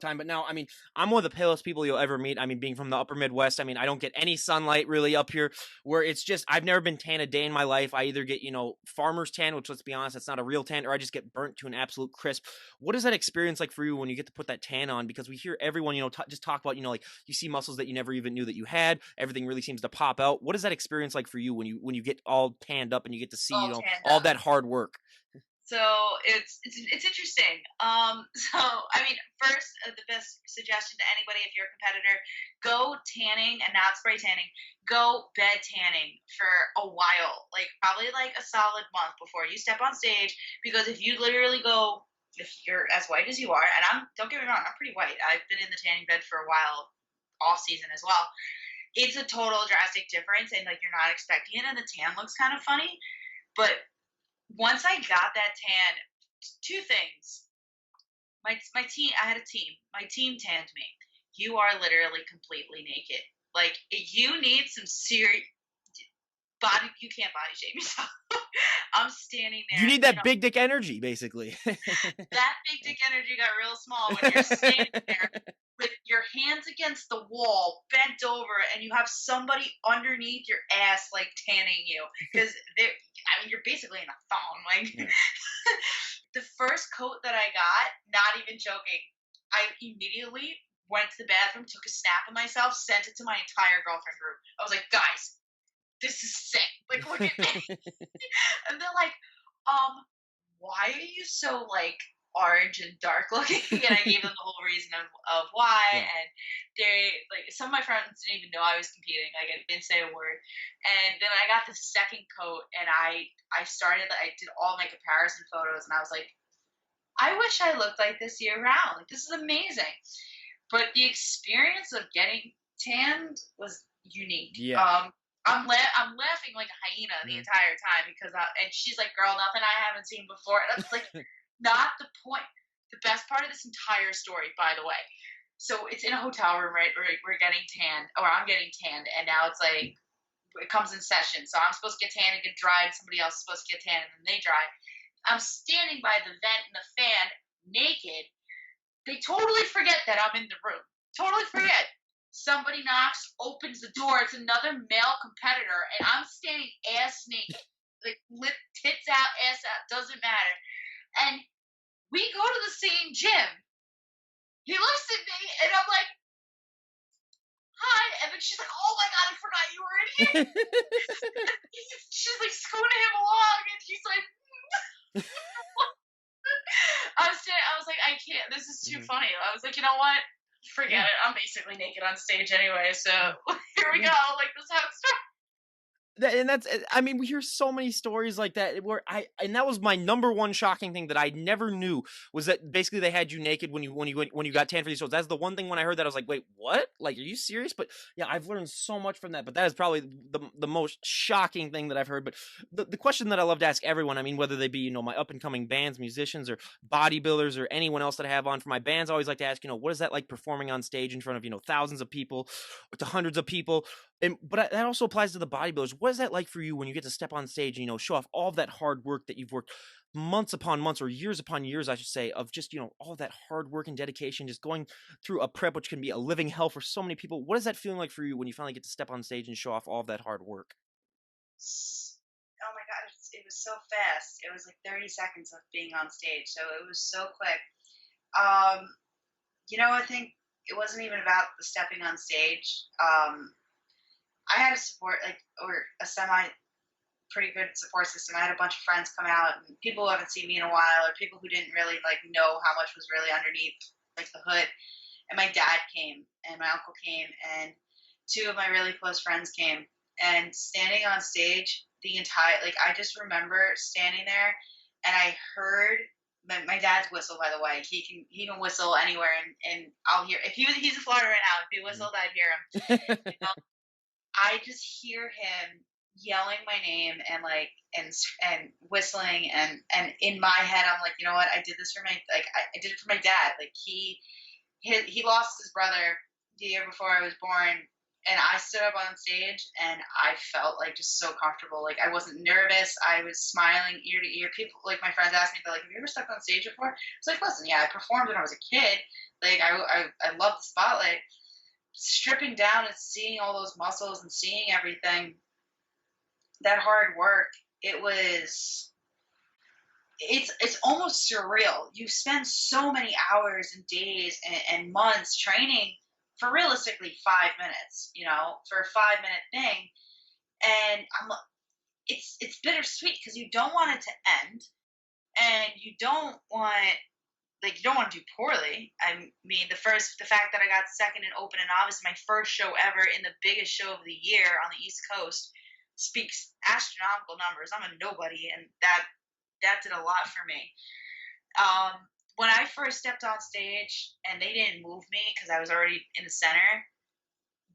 time. But now, I mean, I'm one of the palest people you'll ever meet. I mean, being from the upper Midwest, I mean, I don't get any sunlight really up here, where it's just, I've never been tan a day in my life. I either get, farmer's tan, which, let's be honest, that's not a real tan, or I just get burnt to an absolute crisp. What is that experience like for you when you get to put that tan on? Because we hear everyone, just talk about, like, you see muscles that you never even knew that you had. Everything really seems to pop out. What is that experience like for you when you get all tanned up and you get to see, All tanned all up. that hard work? So it's interesting. So I mean, first, the best suggestion to anybody, if you're a competitor, go tanning and not spray tanning. Go bed tanning for a while, like probably like a solid month before you step on stage. Because if you literally go, if you're as white as you are, and don't get me wrong, I'm pretty white. I've been in the tanning bed for a while, off season as well. It's a total drastic difference, and like you're not expecting it, and the tan looks kind of funny, but once I got that tan, two things. My team, I had a team. My team tanned me. You are literally completely naked. Like you need some serious body. You can't body shape yourself. I'm standing You there. need that big dick energy, basically. That big dick energy got real small when you're standing there with your hands against the wall, bent over, and you have somebody underneath your ass like tanning you because I mean, you're basically in a thong. Like Yeah. the first coat that I got, not even joking, I immediately went to the bathroom, took a snap of myself, sent it to my entire girlfriend group. I was like, guys, this is sick. Like, look at me. And they're like, why are you so like orange and dark looking? And I gave them the whole reason of why. Yeah. And they like some of my friends didn't even know I was competing. Like I didn't say a word. And then I got the second coat and I did all my comparison photos and I was like, I wish I looked like this year round. Like this is amazing. But the experience of getting tanned was unique. Yeah. I'm laughing like a hyena the entire time because and she's like, "Girl, nothing I haven't seen before." And it's like, not the point. The best part of this entire story, by the way. So it's in a hotel room, right? We're getting tanned, or I'm getting tanned, and now it's like it comes in session. So I'm supposed to get tanned and get dried. Somebody else is supposed to get tanned and then they dry. I'm standing by the vent and the fan, naked. They totally forget that I'm in the room. Totally forget. Somebody knocks, opens the door. It's another male competitor, and I'm standing ass naked, like lip tits out, ass out, doesn't matter. And we go to the same gym. He looks at me, and I'm like, "Hi," and then she's like, "Oh my god, I forgot you were in here." She's like scooting him along, and he's like, I was like, I can't. This is too funny. I was like, you know what? Forget it. I'm basically naked on stage anyway, so here we go. Like this is how it starts. And that's, I mean, we hear so many stories like that where and that was my number one shocking thing that I never knew, was that basically they had you naked when you got tan for these shows. That's the one thing when I heard that I was like, wait, what? Like, are you serious? But yeah, I've learned so much from that, but that is probably the most shocking thing that I've heard. But the question that I love to ask everyone, I mean, whether they be, my up and coming bands, musicians, or bodybuilders, or anyone else that I have on for my bands, I always like to ask, what is that like performing on stage in front of, thousands of people, to hundreds of people? But that also applies to the bodybuilders. What is that like for you when you get to step on stage and, show off all of that hard work that you've worked months upon months, or years upon years, I should say, of just, all that hard work and dedication, just going through a prep, which can be a living hell for so many people. What is that feeling like for you when you finally get to step on stage and show off all of that hard work? Oh my god, it was so fast. It was like 30 seconds of being on stage, so it was so quick. I think it wasn't even about the stepping on stage. I had a support, like, or a semi pretty good support system. I had a bunch of friends come out, and people who haven't seen me in a while, or people who didn't really like know how much was really underneath like the hood. And my dad came, and my uncle came, and two of my really close friends came. And standing on stage, the entire I just remember standing there, and I heard my dad's whistle. By the way, he can whistle anywhere, and I'll hear if he's in Florida right now. If he whistled, I'd hear him. I just hear him yelling my name and and whistling, and in my head I'm like, you know what, I did this for I did it for my dad. Like he lost his brother the year before I was born, and I stood up on stage and I felt like just so comfortable. Like I wasn't nervous. I was smiling ear to ear. People like my friends asked me, they're like, "Have you ever stepped on stage before?" It's like, listen, yeah, I performed when I was a kid. Like I love the spotlight. Stripping down and seeing all those muscles and seeing everything, that hard work, it was it's almost surreal. You spend so many hours and days and months training for realistically 5 minutes, for a 5 minute thing. And it's bittersweet because you don't want it to end, and you don't want to do poorly. I mean, the fact that I got second and open and obviously my first show ever in the biggest show of the year on the East Coast speaks astronomical numbers. I'm a nobody, and that did a lot for me. When I first stepped on stage and they didn't move me because I was already in the center,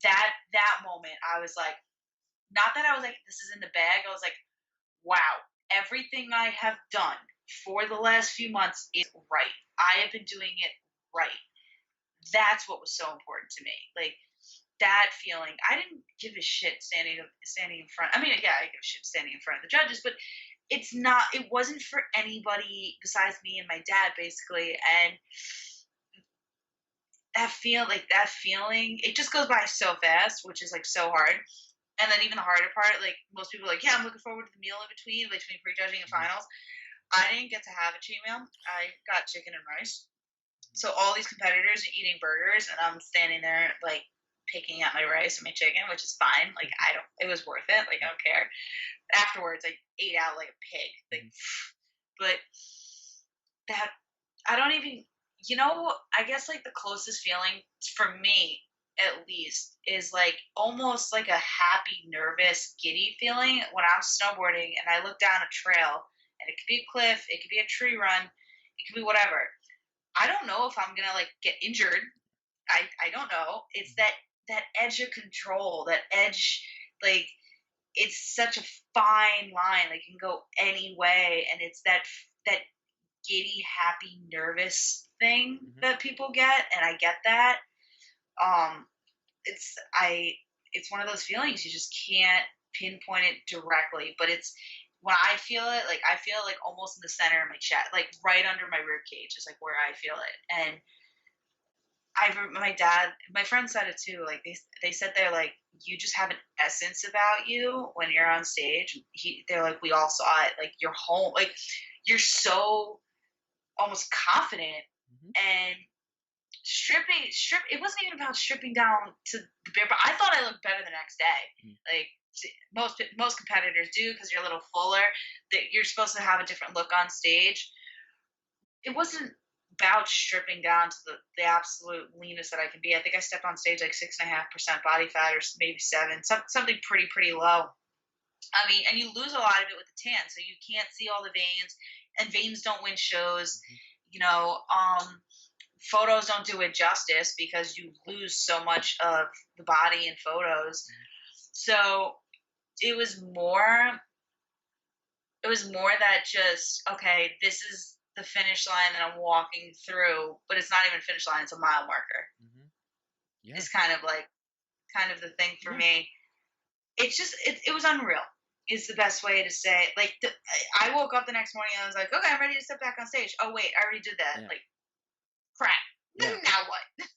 that moment I was like, not that I was like, this is in the bag. I was like, wow, everything I have done for the last few months is right. I have been doing it right. That's what was so important to me. Like that feeling. I didn't give a shit standing in front. I mean, yeah, I give a shit standing in front of the judges, but it wasn't for anybody besides me and my dad basically. And that feeling, it just goes by so fast, which is like so hard. And then even the harder part, like most people are like, yeah, I'm looking forward to the meal in between prejudging and Mhm. finals. I didn't get to have a cheat meal. I got chicken and rice. So all these competitors are eating burgers, and I'm standing there like picking at my rice and my chicken, which is fine. Like I don't, it was worth it. Like I don't care. Afterwards, I ate out like a pig. Like, Mhm. but that I don't even, I guess like the closest feeling for me, at least, is like almost like a happy, nervous, giddy feeling when I'm snowboarding and I look down a trail, and it could be a cliff, it could be a tree run, it could be whatever. I don't know if I'm gonna like get injured. I don't know. It's Mhm. that edge of control, that edge, like it's such a fine line. Like it can go any way, and it's that giddy, happy, nervous thing Mhm. that people get, and I get that. Um, it's I it's one of those feelings you just can't pinpoint it directly, but it's when I feel it, like I feel it like almost in the center of my chest, like right under my rib cage is like where I feel it. And my dad, my friend said it too. Like they said they're like, you just have an essence about you when you're on stage. They're like, we all saw it. Like you're home, like you're so almost confident. Mhm. And it wasn't even about stripping down to the bare, but I thought I looked better the next day. Mhm. Like most competitors do, because you're a little fuller, that you're supposed to have a different look on stage. It wasn't about stripping down to the absolute leanest that I can be. I think I stepped on stage like 6.5% body fat, or maybe seven, something pretty low. I mean, and you lose a lot of it with the tan, so you can't see all the veins, and veins don't win shows. Mhm. You know, photos don't do it justice because you lose so much of the body in photos. Mhm. So it was more it was more that just, okay, this is the finish line that I'm walking through, but it's not even a finish line, it's a mile marker. Mhm. Yeah. It's kind of the thing for Yeah. me. It's just it was unreal. Is the best way to say it. Like I woke up the next morning and I was like, okay, I'm ready to step back on stage. Oh wait, I already did that. Yeah. Like crap. Yeah. Now what?